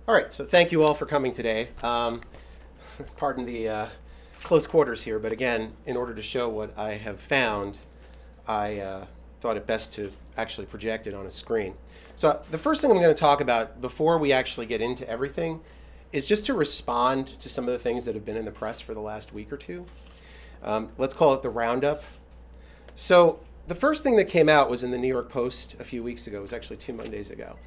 All right, so thank you all for coming today. Pardon the close quarters here, but again, in order to show what I have found, I thought it best to actually project it on a screen. So the first thing I'm going to talk about before we actually get into everything is just to respond to some of the things that have been in the press for the last week or two. Let's call it the roundup. So the first thing that came out was in the New York Post a few weeks ago. It was actually 2 Mondays ago.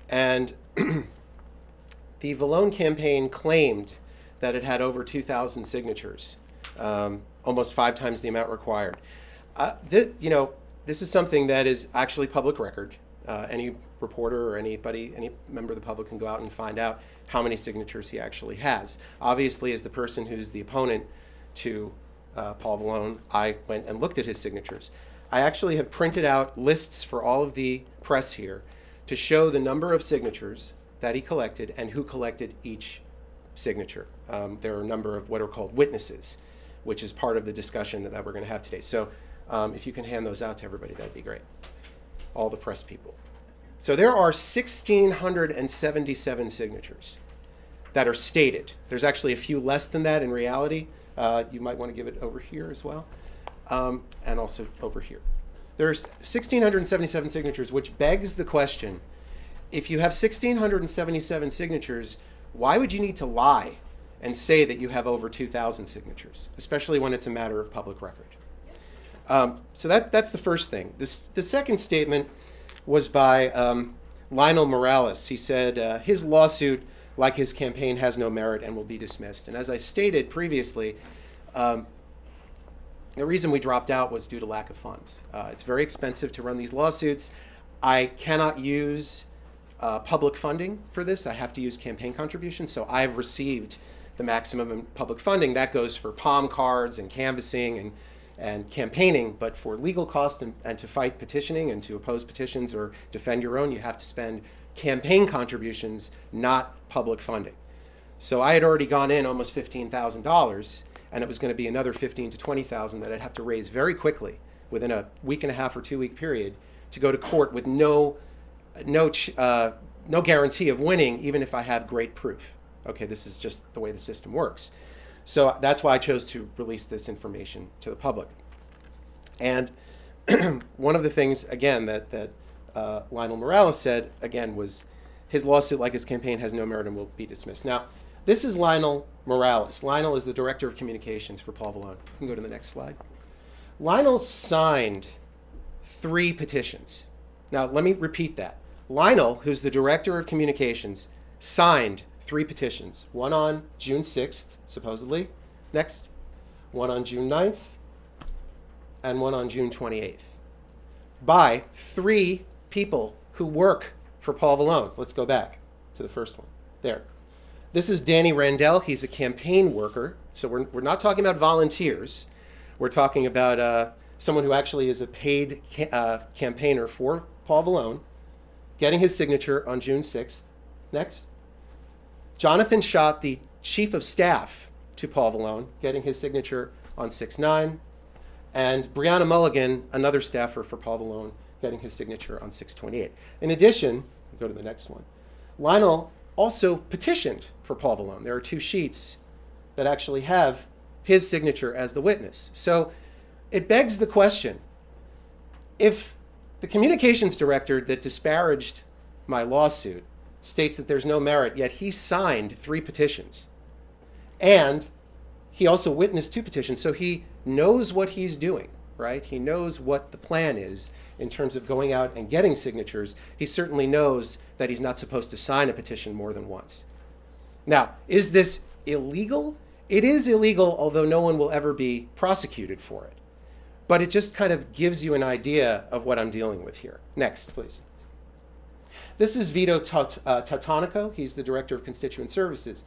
And the Vallone campaign claimed that it had over 2,000 signatures, almost 5 times the amount required. This is something that is actually public record. Any reporter or anybody, any member of the public can go out and find out how many signatures he actually has. Obviously, as the person who's the opponent to Paul Vallone, I went and looked at his signatures. I actually have printed out lists for all of the press here to show the number of signatures that he collected and who collected each signature. There are a number of what are called witnesses, which is part of the discussion that we're going to have today. So if you can hand those out to everybody, that'd be great. All the press people. So there are 1,677 signatures that are stated. There's actually a few less than that in reality. You might want to give it over here as well, and also over here. There's 1,677 signatures, which begs the question, if you have 1,677 signatures, why would you need to lie and say that you have over 2,000 signatures, especially when it's a matter of public record? So that's the first thing. The second statement was by Lionel Morales. He said his lawsuit, like his campaign, has no merit and will be dismissed. And as I stated previously, the reason we dropped out was due to lack of funds. It's very expensive to run these lawsuits. I cannot use public funding for this. I have to use campaign contributions. So I've received the maximum in public funding. That goes for palm cards and canvassing and campaigning. But for legal costs and to fight petitioning and to oppose petitions or defend your own, you have to spend campaign contributions, not public funding. So I had already gone in almost $15,000, and it was going to be another $15,000 to $20,000 that I'd have to raise very quickly within a week and a half or 2 week period to go to court with no guarantee of winning, even if I have great proof. Okay, this is just the way the system works. So that's why I chose to release this information to the public. And one of the things, again, that Lionel Morales said, again, was his lawsuit, like his campaign, has no merit and will be dismissed. Now, this is Lionel Morales. Lionel is the director of communications for Paul Vallone. You can go to the next slide. Lionel signed 3 petitions. Now, let me repeat that. Lionel, who's the director of communications, signed 3 petitions. One on June 6th, supposedly. Next. One on June 9th. And one on June 28th. By 3 people who work for Paul Vallone. Let's go back to the first one. There. This is Danny Randell. He's a campaign worker. So we're not talking about volunteers. We're talking about someone who actually is a paid campaigner for Paul Vallone, getting his signature on June 6th. Next. Jonathan Schott, the chief of staff to Paul Vallone, getting his signature on 6/9. And Brianna Mulligan, another staffer for Paul Vallone, getting his signature on 6/28. In addition, go to the next one, Lionel also petitioned for Paul Vallone. There are 2 sheets that actually have his signature as the witness. So it begs the question, if the communications director that disparaged my lawsuit states that there's no merit, yet he signed 3 petitions, and he also witnessed 2 petitions, so he knows what he's doing, right? He knows what the plan is in terms of going out and getting signatures. He certainly knows that he's not supposed to sign a petition more than once. Now, is this illegal? It is illegal, although no one will ever be prosecuted for it. But it just kind of gives you an idea of what I'm dealing with here. Next, please. This is Vito Tautonico. He's the director of constituent services.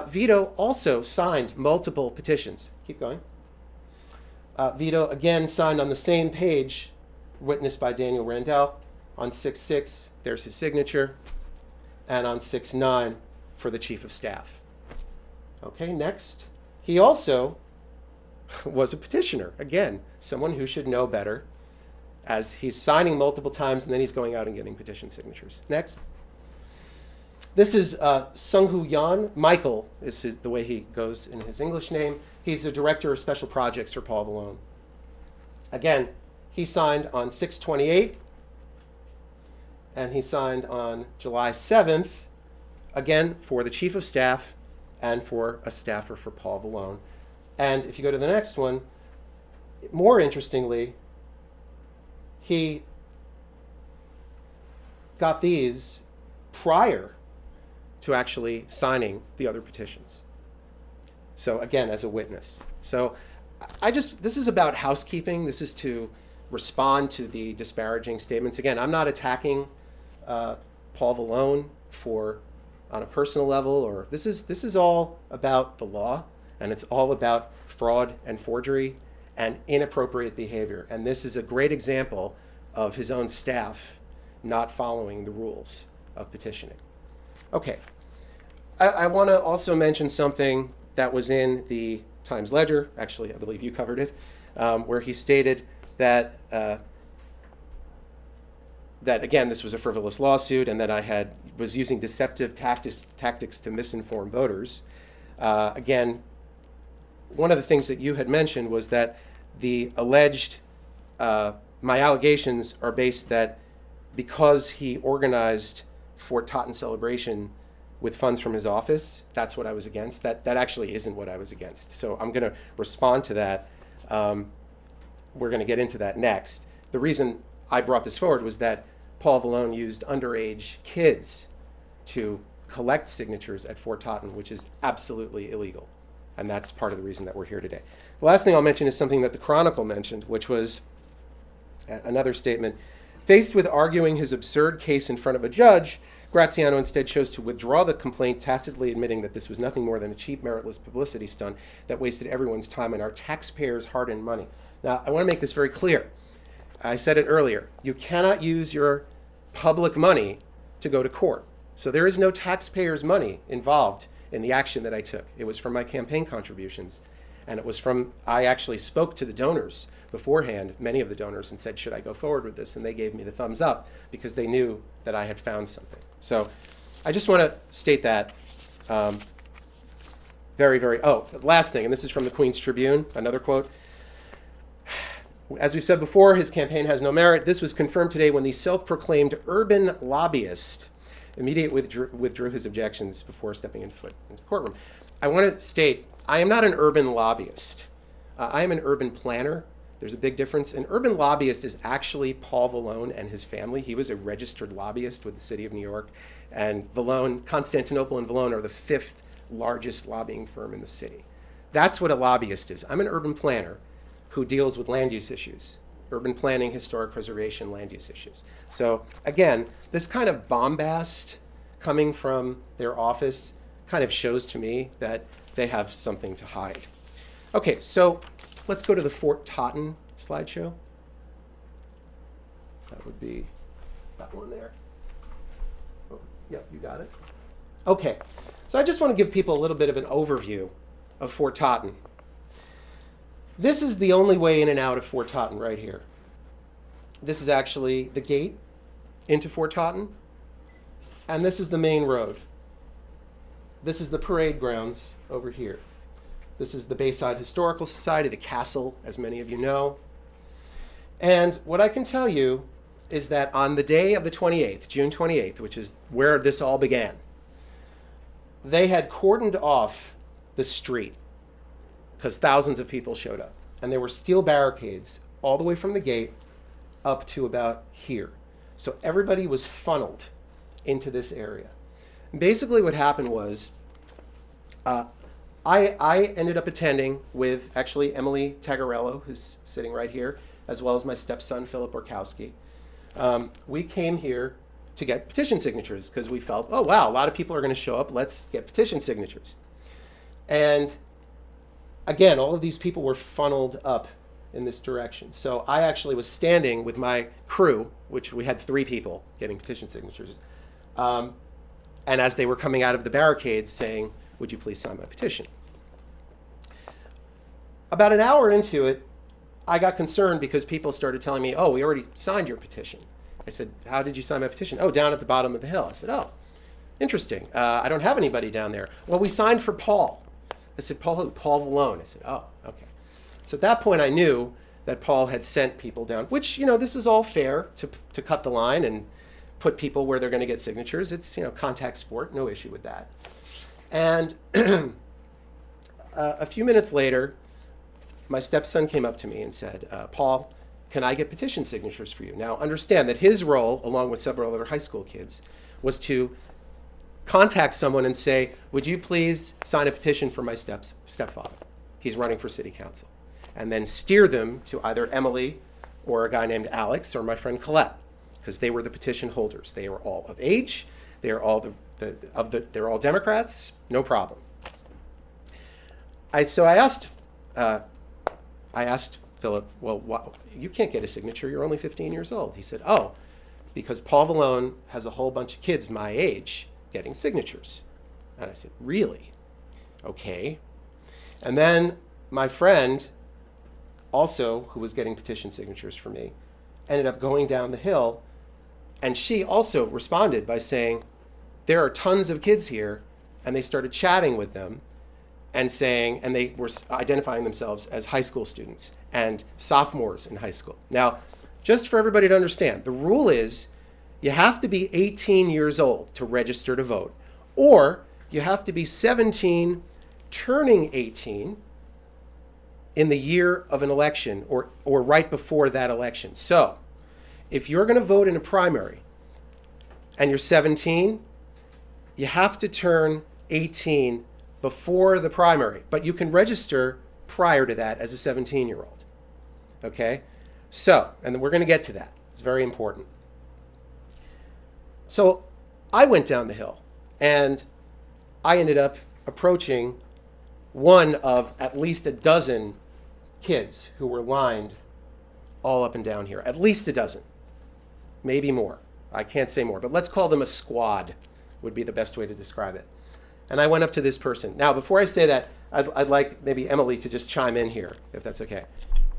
Vito also signed multiple petitions. Keep going. Vito, again, signed on the same page, witnessed by Daniel Randell. On 6/6, there's his signature. And on 6/9, for the chief of staff. Okay, next. He also was a petitioner. Again, someone who should know better, as he's signing multiple times and then he's going out and getting petition signatures. Next. This is Sung-Hoo Yan. Michael is the way he goes in his English name. He's the director of special projects for Paul Vallone. Again, he signed on 6/28, and he signed on July 7th, again, for the chief of staff and for a staffer for Paul Vallone. And if you go to the next one, more interestingly, he got these prior to actually signing the other petitions. So again, as a witness. So this is about housekeeping. This is to respond to the disparaging statements. Again, I'm not attacking Paul Vallone on a personal level, or this is all about the law, and it's all about fraud and forgery and inappropriate behavior. And this is a great example of his own staff not following the rules of petitioning. Okay, I want to also mention something that was in the Times Ledger. Actually, I believe you covered it, where he stated that that again, this was a frivolous lawsuit, and that I was using deceptive tactics to misinform voters. Again, one of the things that you had mentioned was that the alleged my allegations are based that because he organized Fort Totten celebration with funds from his office, that's what I was against. That actually isn't what I was against. So I'm going to respond to that. We're going to get into that next. The reason I brought this forward was that Paul Vallone used underage kids to collect signatures at Fort Totten, which is absolutely illegal. And that's part of the reason that we're here today. The last thing I'll mention is something that the Chronicle mentioned, which was another statement. Faced with arguing his absurd case in front of a judge, Graziano instead chose to withdraw the complaint, tacitly admitting that this was nothing more than a cheap, meritless publicity stunt that wasted everyone's time and our taxpayers' hard-earned money. Now, I want to make this very clear. I said it earlier. You cannot use your public money to go to court. So there is no taxpayers' money involved in the action that I took. It was from my campaign contributions. And I actually spoke to the donors beforehand, many of the donors, and said, should I go forward with this? And they gave me the thumbs up because they knew that I had found something. So I just want to state that the last thing, and this is from the Queen's Tribune, another quote. As we've said before, his campaign has no merit. This was confirmed today when the self-proclaimed urban lobbyist immediately withdrew his objections before stepping into the courtroom. I want to state, I am not an urban lobbyist. I am an urban planner. There's a big difference. An urban lobbyist is actually Paul Vallone and his family. He was a registered lobbyist with the city of New York. And Vallone, Constantinople and Vallone are the 5th largest lobbying firm in the city. That's what a lobbyist is. I'm an urban planner who deals with land use issues, urban planning, historic preservation, land use issues. So again, this kind of bombast coming from their office kind of shows to me that they have something to hide. Okay, so let's go to the Fort Totten slideshow. That would be that one there. Oh, yep, you got it. Okay, so I just want to give people a little bit of an overview of Fort Totten. This is the only way in and out of Fort Totten right here. This is actually the gate into Fort Totten, and this is the main road. This is the parade grounds over here. This is the Bayside Historical Society, the castle, as many of you know. And what I can tell you is that on the day of the 28th, June 28th, which is where this all began, they had cordoned off the street because thousands of people showed up. And there were steel barricades all the way from the gate up to about here. So everybody was funneled into this area. And basically what happened was I ended up attending with actually Emily Tagarello, who's sitting right here, as well as my stepson, Philip Orkowski. We came here to get petition signatures because we felt, oh, wow, a lot of people are going to show up. Let's get petition signatures. And again, all of these people were funneled up in this direction. So I actually was standing with my crew, which we had 3 people getting petition signatures. And as they were coming out of the barricades saying, would you please sign my petition? About an hour into it, I got concerned because people started telling me, oh, we already signed your petition. I said, how did you sign my petition? Oh, down at the bottom of the hill. I said, oh. Interesting. I don't have anybody down there. Well, we signed for Paul. I said, Paul who? Paul Vallone. I said, oh, okay. So at that point, I knew that Paul had sent people down, which, this is all fair to cut the line and put people where they're going to get signatures. It's, contact sport, no issue with that. And a few minutes later, my stepson came up to me and said, Paul, can I get petition signatures for you? Now, understand that his role, along with several other high school kids, was to contact someone and say, would you please sign a petition for my stepfather? He's running for city council. And then steer them to either Emily or a guy named Alex or my friend Colette, because they were the petition holders. They were all of age. They are all they're all Democrats. No problem. I asked Philip, well, you can't get a signature. You're only 15 years old. He said, oh, because Paul Vallone has a whole bunch of kids my age getting signatures. And I said, really? Okay. And then my friend, also who was getting petition signatures for me, ended up going down the hill, and she also responded by saying, there are tons of kids here, and they started chatting with them and saying, and they were identifying themselves as high school students and sophomores in high school. Now, just for everybody to understand, the rule is you have to be 18 years old to register to vote, or you have to be 17 turning 18 in the year of an election or right before that election. So if you're going to vote in a primary and you're 17, you have to turn 18 before the primary, but you can register prior to that as a 17-year-old. Okay? So, and then we're going to get to that. It's very important. So I went down the hill, and I ended up approaching one of at least a dozen kids who were lined all up and down here. At least a dozen, maybe more. I can't say more, but let's call them a squad would be the best way to describe it. And I went up to this person. Now, before I say that, I'd like maybe Emily to just chime in here, if that's okay.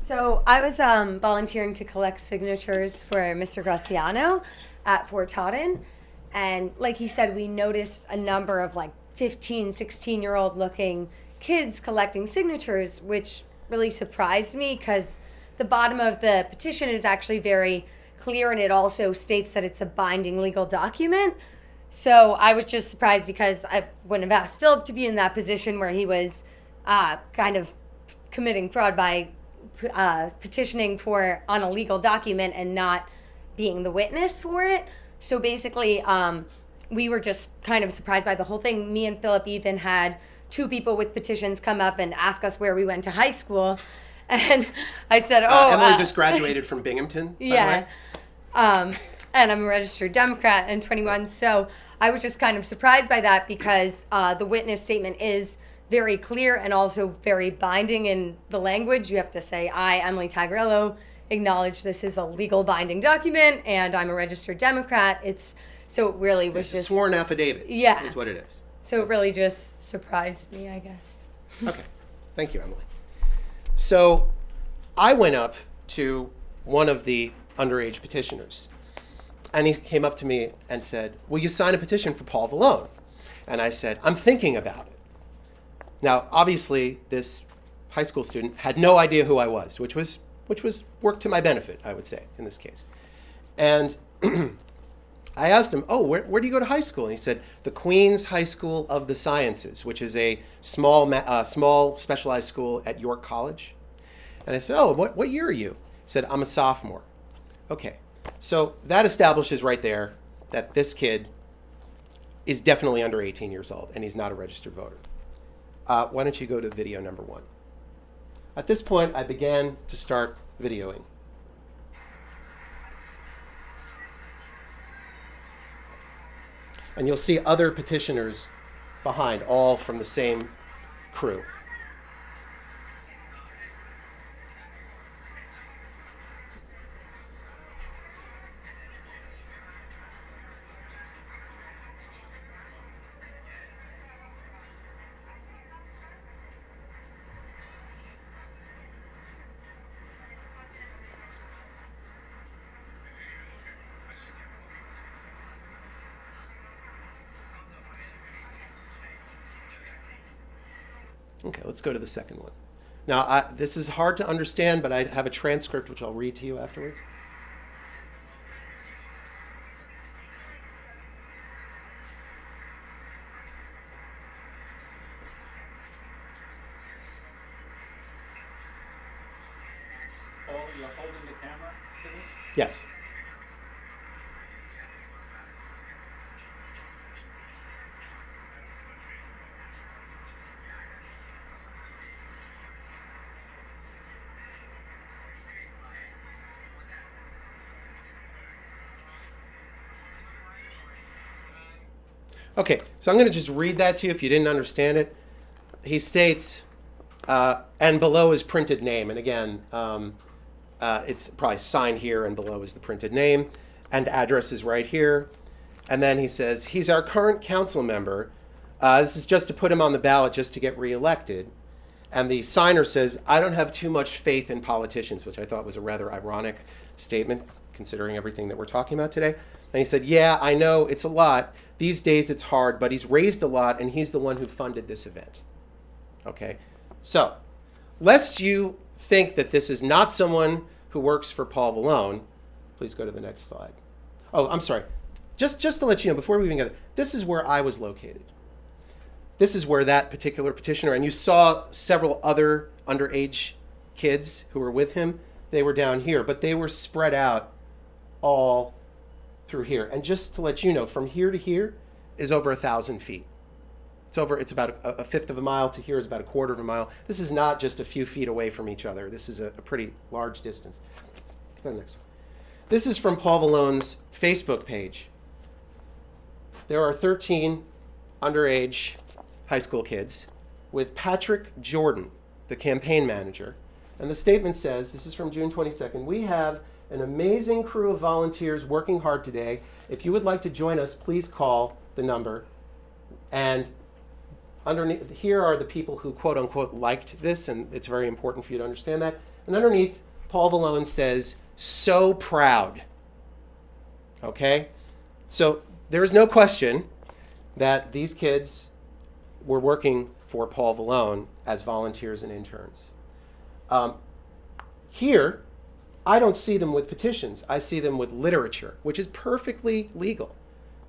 So I was volunteering to collect signatures for Mr. Graziano at Fort Totten. And like he said, we noticed a number of 15, 16-year-old looking kids collecting signatures, which really surprised me because the bottom of the petition is actually very clear, and it also states that it's a binding legal document. So I was just surprised because I wouldn't have asked Philip to be in that position where he was kind of committing fraud by petitioning on a legal document and not being the witness for it. So basically, we were just kind of surprised by the whole thing. Me and Philip Ethan had two people with petitions come up and ask us where we went to high school. And I said, Emily just graduated from Binghamton, yeah. And I'm a registered Democrat and 21. So I was just kind of surprised by that because the witness statement is very clear and also very binding in the language. You have to say, I, Emily Tagarello, acknowledge this is a legal binding document and I'm a registered Democrat. So it really was it's just a sworn affidavit. Yeah. Is what it is. So it really just surprised me, I guess. Okay. Thank you, Emily. So I went up to one of the underage petitioners, and he came up to me and said, will you sign a petition for Paul Vallone? And I said, I'm thinking about it. Now, obviously, this high school student had no idea who I was, which was worked to my benefit, I would say, in this case. And I asked him, where do you go to high school? And he said, the Queen's High School of the Sciences, which is a small specialized school at York College. And I said, what year are you? He said, I'm a sophomore. Okay, so that establishes right there that this kid is definitely under 18 years old, and he's not a registered voter. Why don't you go to video number 1? At this point, I began to start videoing. And you'll see other petitioners behind, all from the same crew. Okay, let's go to the second one. Now, this is hard to understand, but I have a transcript which I'll read to you afterwards. Oh, you're holding the camera for this? Yes. Okay, so I'm going to just read that to you if you didn't understand it. He states, and below is printed name. And again, it's probably signed here, and below is the printed name. And address is right here. And then he says, he's our current council member. This is just to put him on the ballot just to get reelected. And the signer says, I don't have too much faith in politicians, which I thought was a rather ironic statement, considering everything that we're talking about today. And he said, yeah, I know it's a lot. These days it's hard, but he's raised a lot, and he's the one who funded this event. Okay? So, lest you think that this is not someone who works for Paul Vallone, please go to the next slide. Oh, I'm sorry. Just to let you know, before we even get there, this is where I was located. This is where that particular petitioner, and you saw several other underage kids who were with him, they were down here, but they were spread out all through here. And just to let you know, from here to here is over 1,000 feet. It's about a fifth of a mile to here is about a quarter of a mile. This is not just a few feet away from each other. This is a pretty large distance. Go to the next one. This is from Paul Vallone's Facebook page. There are 13 underage high school kids with Patrick Jordan, the campaign manager. And the statement says, this is from June 22nd, we have an amazing crew of volunteers working hard today. If you would like to join us, please call the number. And underneath here are the people who quote unquote liked this, and it's very important for you to understand that. And underneath, Paul Vallone says, so proud. Okay? So there is no question that these kids were working for Paul Vallone as volunteers and interns. Here, I don't see them with petitions. I see them with literature, which is perfectly legal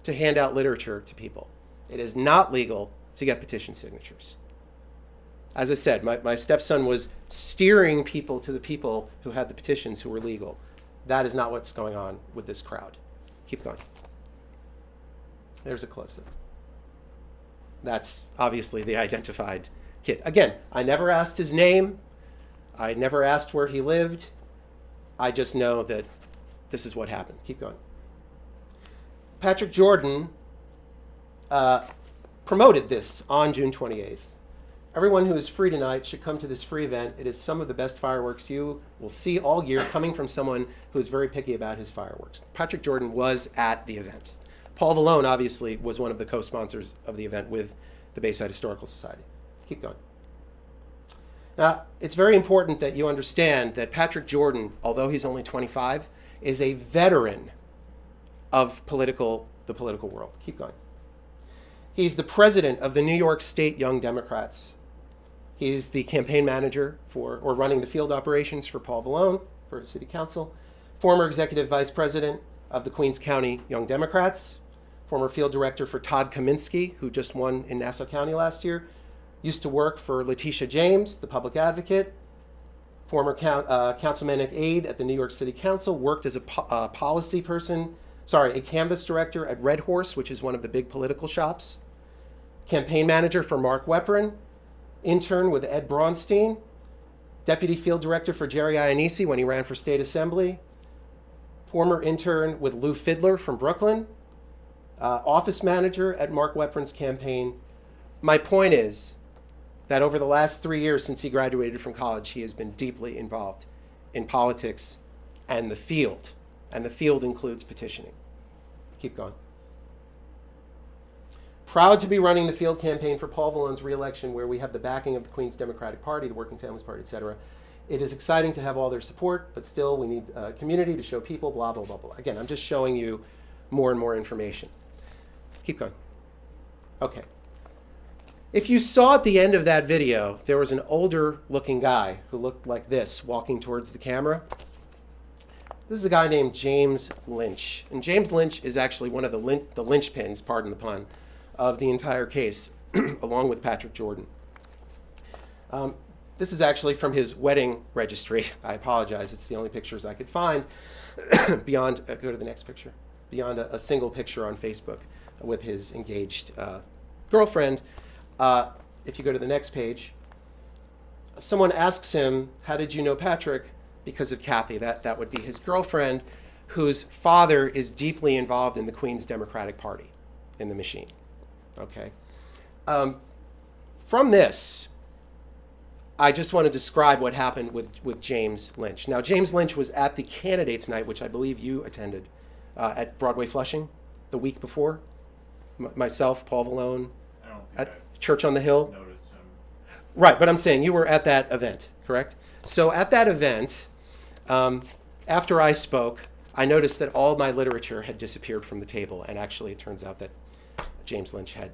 to hand out literature to people. It is not legal to get petition signatures. As I said, my stepson was steering people to the people who had the petitions who were legal. That is not what's going on with this crowd. Keep going. There's a close-up. That's obviously the identified kid. Again, I never asked his name. I never asked where he lived. I just know that this is what happened. Keep going. Patrick Jordan promoted this on June 28th. Everyone who is free tonight should come to this free event. It is some of the best fireworks you will see all year, coming from someone who is very picky about his fireworks. Patrick Jordan was at the event. Paul Vallone, obviously, was one of the co-sponsors of the event with the Bayside Historical Society. Keep going. Now, it's very important that you understand that Patrick Jordan, although he's only 25, is a veteran of the political world. Keep going. He's the president of the New York State Young Democrats. He's the campaign manager or running the field operations for Paul Vallone, for City Council, former executive vice president of the Queens County Young Democrats, former field director for Todd Kaminsky, who just won in Nassau County last year, used to work for Letitia James, the public advocate, former councilmanic aide at the New York City Council, worked as a policy person, a canvas director at Red Horse, which is one of the big political shops, campaign manager for Mark Weprin, intern with Ed Braunstein, deputy field director for Jerry Ionisi when he ran for state assembly, former intern with Lou Fidler from Brooklyn, office manager at Mark Weprin's campaign. My point is that over the last 3 years since he graduated from college, he has been deeply involved in politics and the field includes petitioning. Keep going. Proud to be running the field campaign for Paul Vallone's re-election, where we have the backing of the Queens Democratic Party, the Working Families Party, etc. It is exciting to have all their support, but still we need community to show people, blah, blah, blah, blah. Again, I'm just showing you more and more information. Keep going. Okay. If you saw at the end of that video, there was an older looking guy who looked like this, walking towards the camera. This is a guy named James Lynch. And James Lynch is actually one of the linchpins, pardon the pun, of the entire case, along with Patrick Jordan. This is actually from his wedding registry. I apologize, it's the only pictures I could find beyond, go to the next picture, beyond a single picture on Facebook with his engaged girlfriend. If you go to the next page, someone asks him, how did you know Patrick? Because of Kathy, that would be his girlfriend, whose father is deeply involved in the Queen's Democratic Party, in the machine. Okay. From this, I just want to describe what happened with James Lynch. Now, James Lynch was at the candidates night, which I believe you attended, at Broadway Flushing the week before. Myself, Paul Vallone, I don't think at Church on the Hill. I noticed him. Right, but I'm saying you were at that event, correct? So at that event, after I spoke, I noticed that all my literature had disappeared from the table, and actually it turns out that James Lynch had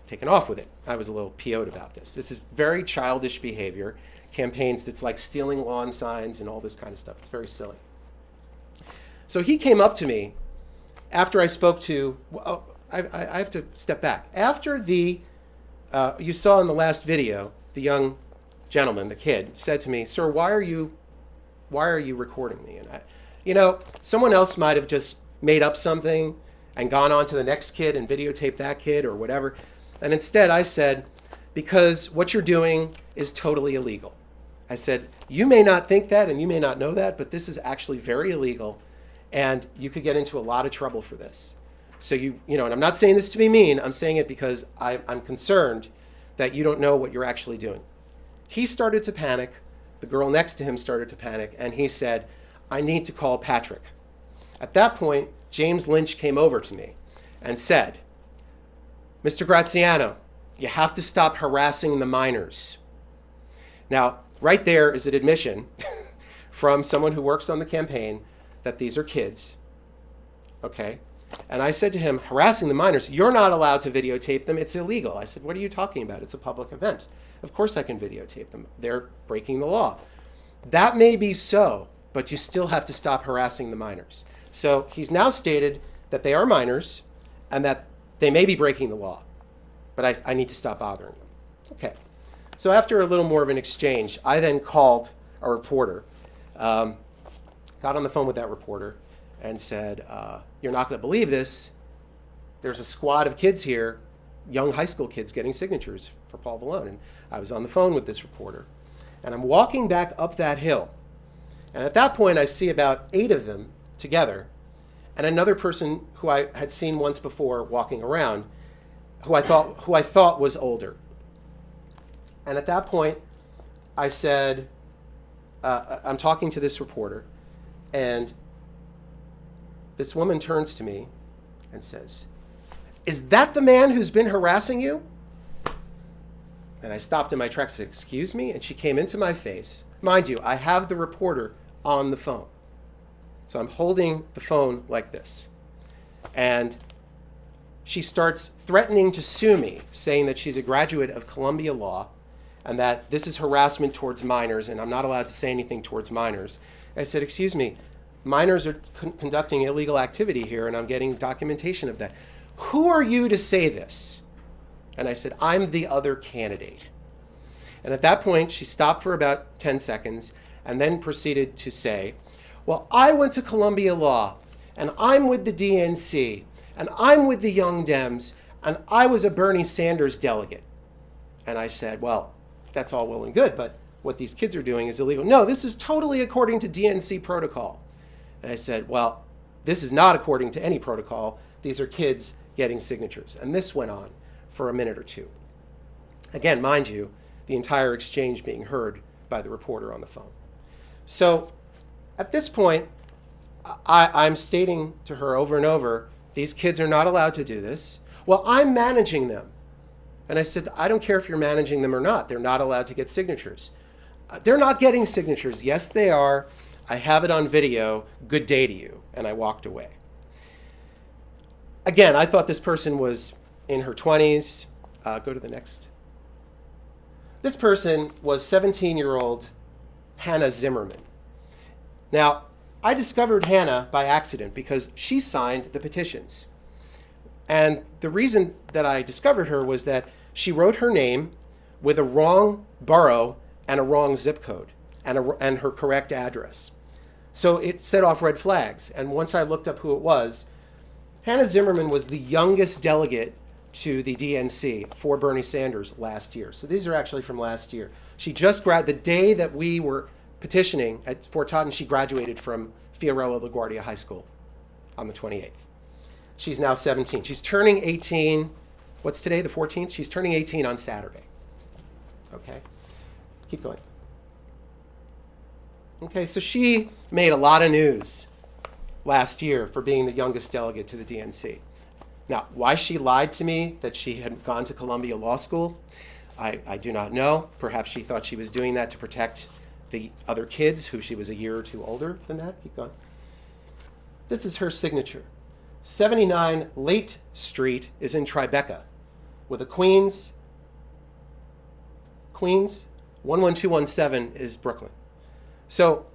taken off with it. I was a little PO'd about this. This is very childish behavior. Campaigns, it's like stealing lawn signs and all this kind of stuff. It's very silly. So he came up to me after I spoke to, well, I have to step back. After you saw in the last video, the young gentleman, the kid, said to me, "Sir, why are you recording me?" And someone else might have just made up something and gone on to the next kid and videotaped that kid or whatever. And instead I said, because what you're doing is totally illegal. I said, you may not think that and you may not know that, but this is actually very illegal and you could get into a lot of trouble for this. So and I'm not saying this to be mean, I'm saying it because I'm concerned that you don't know what you're actually doing. He started to panic, the girl next to him started to panic, and he said, I need to call Patrick. At that point, James Lynch came over to me and said, Mr. Graziano, you have to stop harassing the minors. Now, right there is an admission from someone who works on the campaign that these are kids, okay? And I said to him, harassing the minors, you're not allowed to videotape them, it's illegal. I said, what are you talking about? It's a public event. Of course I can videotape them. They're breaking the law. That may be so, but you still have to stop harassing the minors. So he's now stated that they are minors and that they may be breaking the law, but I need to stop bothering them. Okay. So after a little more of an exchange, I then called a reporter, got on the phone with that reporter and said, you're not going to believe this. There's a squad of kids here, young high school kids getting signatures for Paul Vallone. And I was on the phone with this reporter. And I'm walking back up that hill. And at that point, I see about 8 of them together and another person who I had seen once before walking around, who I thought was older. And at that point, I said, I'm talking to this reporter, and this woman turns to me and says, is that the man who's been harassing you? And I stopped in my tracks and said, excuse me? And she came into my face. Mind you, I have the reporter on the phone. So I'm holding the phone like this. And she starts threatening to sue me, saying that she's a graduate of Columbia Law and that this is harassment towards minors and I'm not allowed to say anything towards minors. I said, excuse me, minors are conducting illegal activity here and I'm getting documentation of that. Who are you to say this? And I said, I'm the other candidate. And at that point, she stopped for about 10 seconds and then proceeded to say, well, I went to Columbia Law and I'm with the DNC and I'm with the Young Dems and I was a Bernie Sanders delegate. And I said, well, that's all well and good, but what these kids are doing is illegal. No, this is totally according to DNC protocol. And I said, well, this is not according to any protocol. These are kids getting signatures. And this went on for a minute or two. Again, mind you, the entire exchange being heard by the reporter on the phone. So at this point, I'm stating to her over and over, these kids are not allowed to do this. Well, I'm managing them. And I said, I don't care if you're managing them or not. They're not allowed to get signatures. They're not getting signatures. Yes, they are. I have it on video. Good day to you. And I walked away. Again, I thought this person was in her 20s. Go to the next This person was 17-year-old Hannah Zimmerman. Now, I discovered Hannah by accident because she signed the petitions. And the reason that I discovered her was that she wrote her name with a wrong borough and a wrong zip code and her correct address. So it set off red flags. And once I looked up who it was, Hannah Zimmerman was the youngest delegate to the DNC for Bernie Sanders last year. So these are actually from last year. She just the day that we were petitioning at Fort Totten, she graduated from Fiorello LaGuardia High School on the 28th. She's now 17. She's turning 18. What's today, the 14th? She's turning 18 on Saturday. Okay, keep going. Okay, so she made a lot of news last year for being the youngest delegate to the DNC. Now, why she lied to me that she had gone to Columbia Law School, I do not know. Perhaps she thought she was doing that to protect the other kids who she was a year or two older than that. Keep going. This is her signature. 79 Late Street is in Tribeca with a Queens. 11217 is Brooklyn. So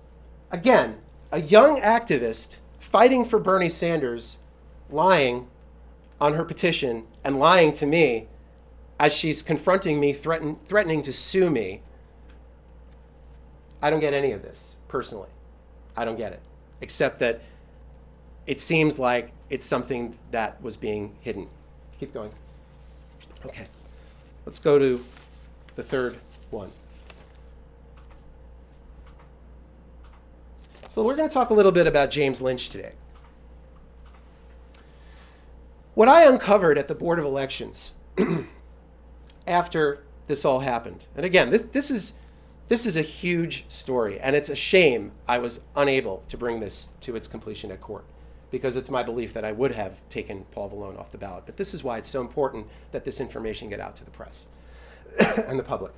again, a young activist fighting for Bernie Sanders, lying on her petition and lying to me as she's confronting me, threatening to sue me. I don't get any of this, personally. I don't get it, except that it seems like it's something that was being hidden. Keep going. Okay, let's go to the third one. So we're going to talk a little bit about James Lynch today. What I uncovered at the Board of Elections after this all happened, and again, this is a huge story, and it's a shame I was unable to bring this to its completion at court, because it's my belief that I would have taken Paul Vallone off the ballot. But this is why it's so important that this information get out to the press and the public.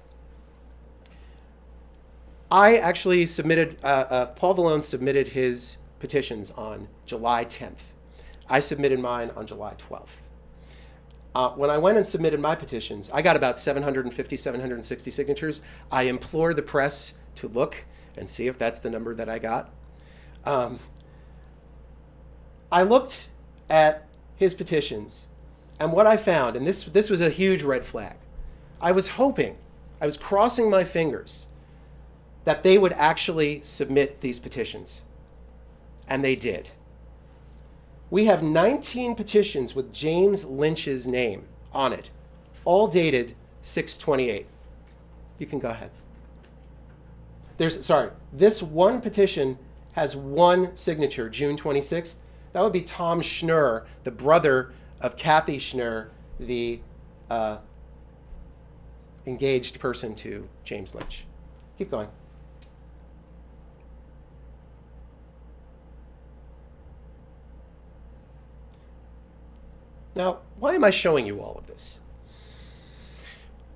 I actually submitted, Paul Vallone submitted his petitions on July 10th. I submitted mine on July 12th. When I went and submitted my petitions, I got about 750, 760 signatures. I implored the press to look and see if that's the number that I got. I looked at his petitions, and what I found, and this was a huge red flag. I was crossing my fingers that they would actually submit these petitions, and they did. We have 19 petitions with James Lynch's name on it, all dated 6/28. You can go ahead. This one petition has one signature, June 26th. That would be Tom Schnurr, the brother of Kathy Schnurr, the engaged person to James Lynch. Keep going. Now, why am I showing you all of this?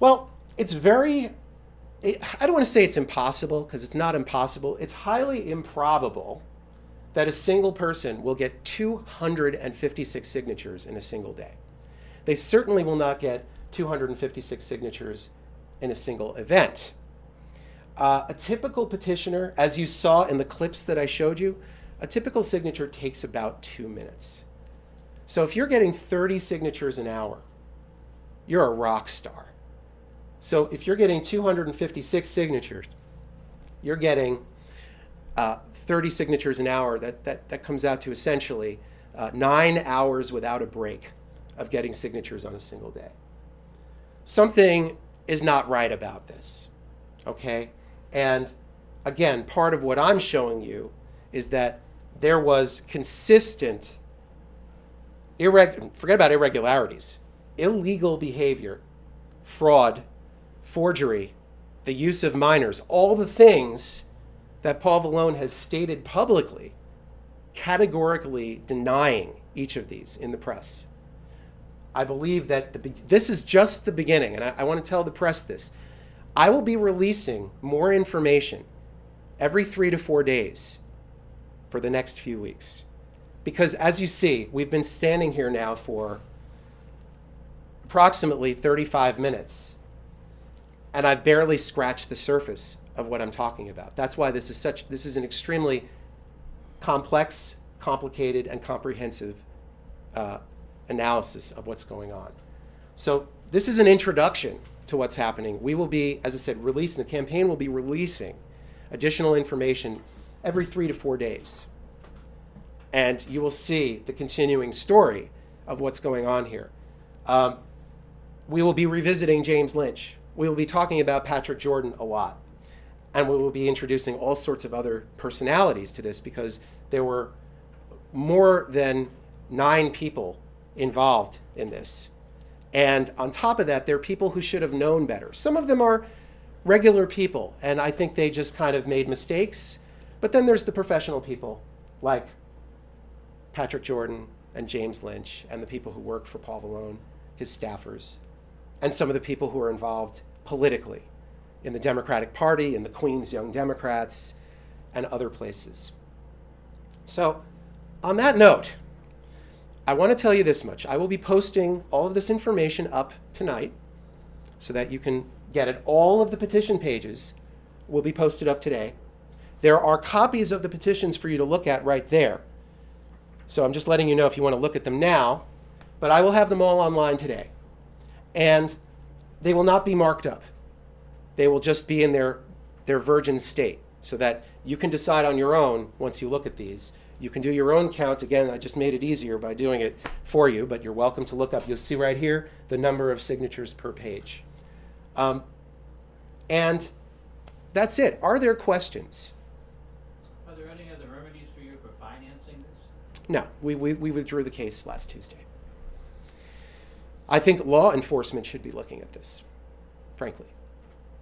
Well, I don't want to say it's impossible, because it's not impossible. It's highly improbable that a single person will get 256 signatures in a single day. They certainly will not get 256 signatures in a single event. A typical petitioner, as you saw in the clips that I showed you, a typical signature takes about 2 minutes. So if you're getting 30 signatures an hour, you're a rock star. So if you're getting 256 signatures, you're getting 30 signatures an hour. That comes out to essentially 9 hours without a break of getting signatures on a single day. Something is not right about this, okay? And again, part of what I'm showing you is that there was consistent forget about irregularities, illegal behavior, fraud, forgery, the use of minors, all the things that Paul Vallone has stated publicly, categorically denying each of these in the press. I believe that this is just the beginning, and I want to tell the press this. I will be releasing more information every 3 to 4 days for the next few weeks. Because as you see, we've been standing here now for approximately 35 minutes. And I've barely scratched the surface of what I'm talking about. That's why this is an extremely complex, complicated, and comprehensive analysis of what's going on. So this is an introduction to what's happening. We will be, as I said, the campaign will be releasing additional information every 3 to 4 days. And you will see the continuing story of what's going on here. We will be revisiting James Lynch. We will be talking about Patrick Jordan a lot. And we will be introducing all sorts of other personalities to this because there were more than 9 people involved in this. And on top of that, there are people who should have known better. Some of them are regular people, and I think they just kind of made mistakes. But then there's the professional people like Patrick Jordan and James Lynch and the people who work for Paul Vallone, his staffers, and some of the people who are involved politically in the Democratic Party, in the Queen's Young Democrats, and other places. So on that note, I want to tell you this much. I will be posting all of this information up tonight so that you can get it. All of the petition pages will be posted up today. There are copies of the petitions for you to look at right there. So I'm just letting you know if you want to look at them now, but I will have them all online today. And they will not be marked up. They will just be in their virgin state so that you can decide on your own once you look at these. You can do your own count. Again, I just made it easier by doing it for you, but you're welcome to look up. You'll see right here the number of signatures per page. And that's it. Are there questions? Are there any other remedies for you for financing this? No, we withdrew the case last Tuesday. I think law enforcement should be looking at this, frankly,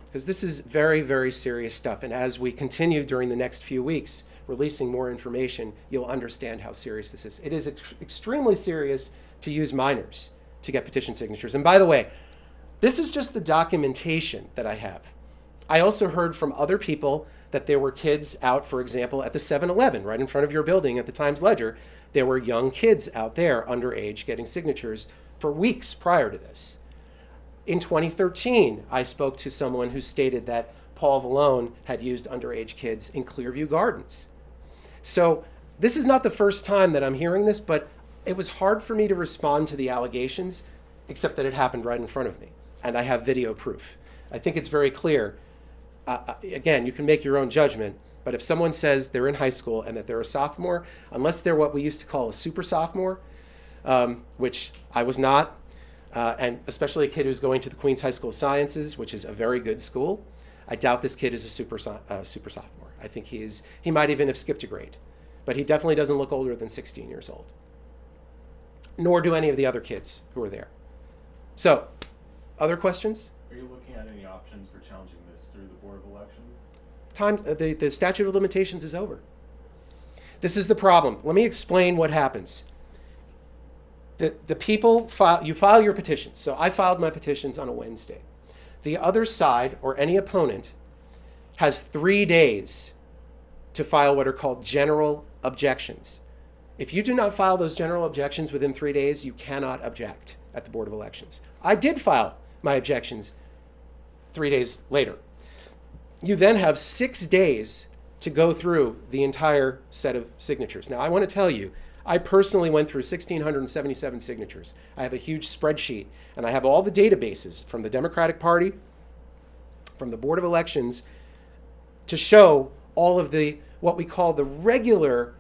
because this is very, very serious stuff. And as we continue during the next few weeks releasing more information, you'll understand how serious this is. It is extremely serious to use minors to get petition signatures. And by the way, this is just the documentation that I have. I also heard from other people that there were kids out, for example, at the 7-Eleven right in front of your building at the Times-Ledger. There were young kids out there underage getting signatures for weeks prior to this. In 2013, I spoke to someone who stated that Paul Vallone had used underage kids in Clearview Gardens. So this is not the first time that I'm hearing this, but it was hard for me to respond to the allegations, except that it happened right in front of me, and I have video proof. I think it's very clear. Again, you can make your own judgment, but if someone says they're in high school and that they're a sophomore, unless they're what we used to call a super sophomore, which I was not, and especially a kid who's going to the Queens High School of Sciences, which is a very good school, I doubt this kid is a super sophomore. I think he might even have skipped a grade, but he definitely doesn't look older than 16 years old, nor do any of the other kids who are there. So, other questions? Are you looking at any options for challenging this through the Board of Elections? The statute of limitations is over. This is the problem. Let me explain what happens. The people you file your petitions. So I filed my petitions on a Wednesday. The other side or any opponent has 3 days to file what are called general objections. If you do not file those general objections within 3 days, you cannot object at the Board of Elections. I did file my objections 3 days later. You then have 6 days to go through the entire set of signatures. Now, I want to tell you, I personally went through 1,677 signatures. I have a huge spreadsheet, and I have all the databases from the Democratic Party, from the Board of Elections, to show all of what we call the regular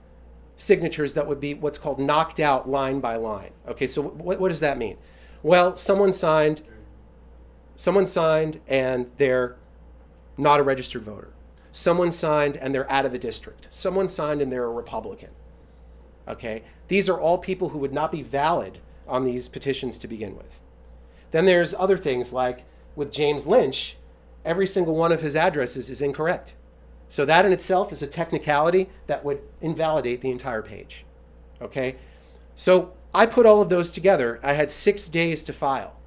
signatures that would be what's called knocked out line by line. Okay, so what does that mean? Well, someone signed and they're not a registered voter. Someone signed and they're out of the district. Someone signed and they're a Republican. Okay, these are all people who would not be valid on these petitions to begin with. Then there's other things like with James Lynch, every single one of his addresses is incorrect. So that in itself is a technicality that would invalidate the entire page. Okay, so I put all of those together. I had 6 days to file.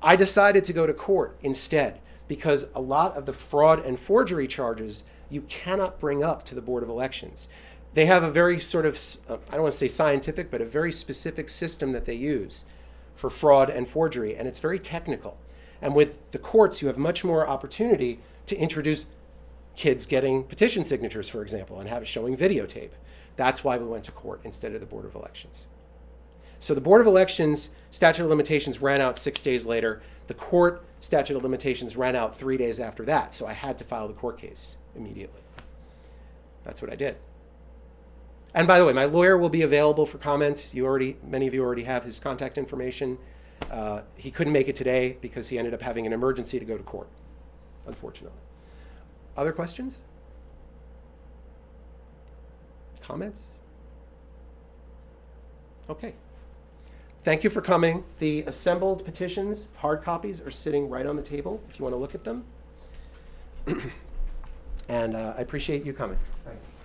I decided to go to court instead because a lot of the fraud and forgery charges you cannot bring up to the Board of Elections. They have a very sort of, I don't want to say scientific, but a very specific system that they use for fraud and forgery, and it's very technical. And with the courts, you have much more opportunity to introduce kids getting petition signatures, for example, and have it showing videotape. That's why we went to court instead of the Board of Elections. So the Board of Elections statute of limitations ran out 6 days later. The court statute of limitations ran out 3 days after that. So I had to file the court case immediately. That's what I did. And by the way, my lawyer will be available for comments. Many of you already have his contact information. He couldn't make it today because he ended up having an emergency to go to court, unfortunately. Other questions? Comments? Okay. Thank you for coming. The assembled petitions, hard copies, are sitting right on the table if you want to look at them. And I appreciate you coming. Thanks.